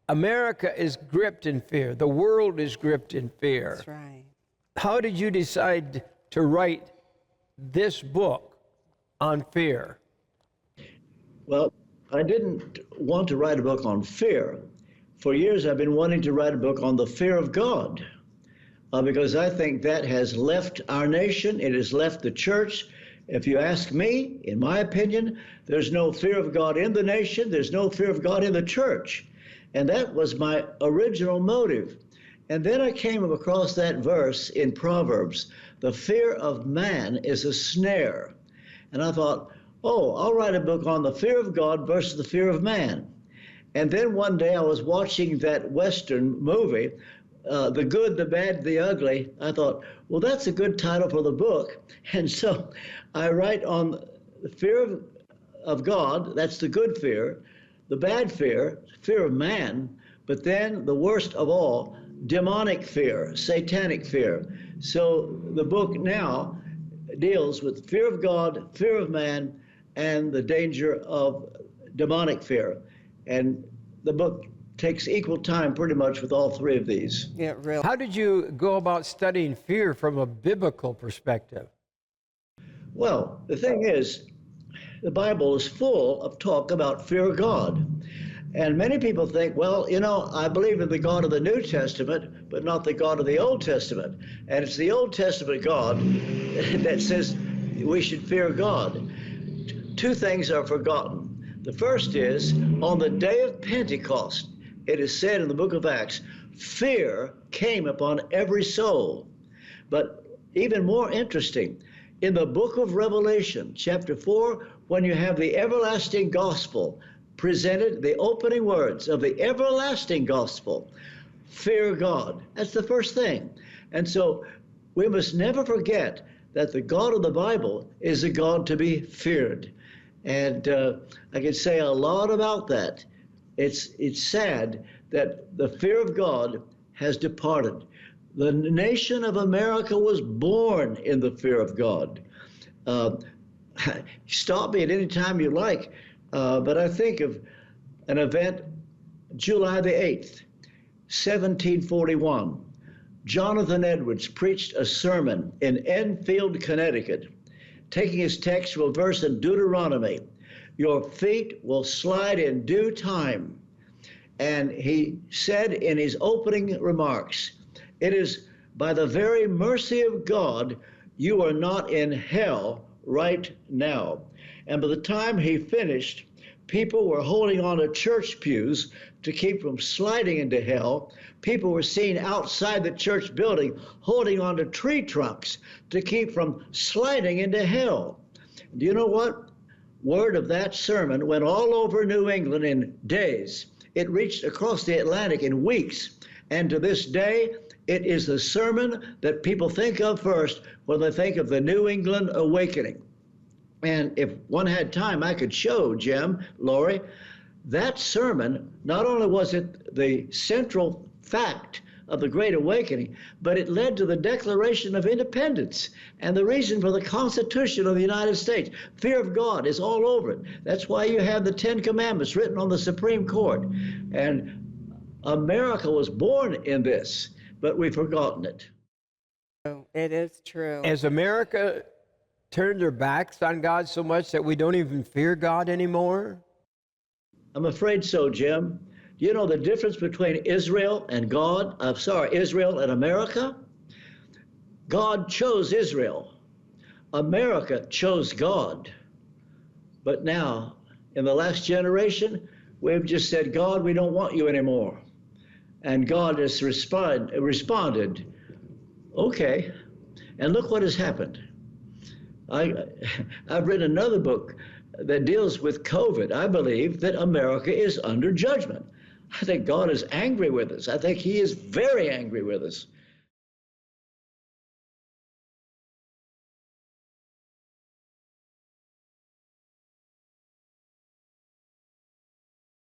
America is gripped in fear. The world is gripped in fear. That's right. How did you decide to write this book on fear? Well, I didn't want to write a book on fear. For years, I've been wanting to write a book on the fear of God, because I think that has left our nation. It has left the church. If you ask me, in my opinion, there's no fear of God in the nation. There's no fear of God in the church. And that was my original motive. And then I came across that verse in Proverbs, the fear of man is a snare. And I thought, oh, I'll write a book on the fear of God versus the fear of man. And then one day I was watching that Western movie, The Good, the Bad, the Ugly. I thought, well, that's a good title for the book. And so I write on the fear of God, that's the good fear, the bad fear, fear of man, but then the worst of all, demonic fear, satanic fear. So the book now deals with fear of God, fear of man, and the danger of demonic fear. And the book takes equal time pretty much with all three of these. Yeah, really. How did you go about studying fear from a biblical perspective? Well, the thing is, the Bible is full of talk about fear of God. And many people think, well, you know, I believe in the God of the New Testament, but not the God of the Old Testament. And it's the Old Testament God that says we should fear God. Two things are forgotten. The first is, on the day of Pentecost, it is said in the book of Acts, fear came upon every soul. But even more interesting, in the book of Revelation, chapter 4, when you have the everlasting gospel presented, the opening words of the everlasting gospel, fear God. That's the first thing. And so we must never forget that the God of the Bible is a God to be feared. And I could say a lot about that. It's sad that the fear of God has departed. The nation of America was born in the fear of God. Stop me at any time you like, but I think of an event, July the 8th, 1741. Jonathan Edwards preached a sermon in Enfield, Connecticut, taking his text from a verse in Deuteronomy, your feet will slide in due time. And he said in his opening remarks, it is by the very mercy of God you are not in hell right now. And by the time he finished, people were holding on to church pews to keep from sliding into hell. People were seen outside the church building holding on to tree trunks to keep from sliding into hell. Do you know what? Word of that sermon went all over New England in days. It reached across the Atlantic in weeks. And to this day, it is the sermon that people think of first when they think of the New England awakening. And if one had time, I could show Jim, Lori, that sermon, not only was it the central fact of the Great Awakening, but it led to the Declaration of Independence and the reason for the Constitution of the United States. Fear of God is all over it. That's why you have the Ten Commandments written on the Supreme Court. And America was born in this, but we've forgotten it. It is true. Has America turned their backs on God so much that we don't even fear God anymore? I'm afraid so, Jim. Do you know the difference between Israel and God? Israel and America? God chose Israel. America chose God. But now, in the last generation, we've just said, God, we don't want you anymore. And God has responded, okay. And look what has happened. I've written another book that deals with COVID. I believe that America is under judgment. I think God is angry with us. I think he is very angry with us.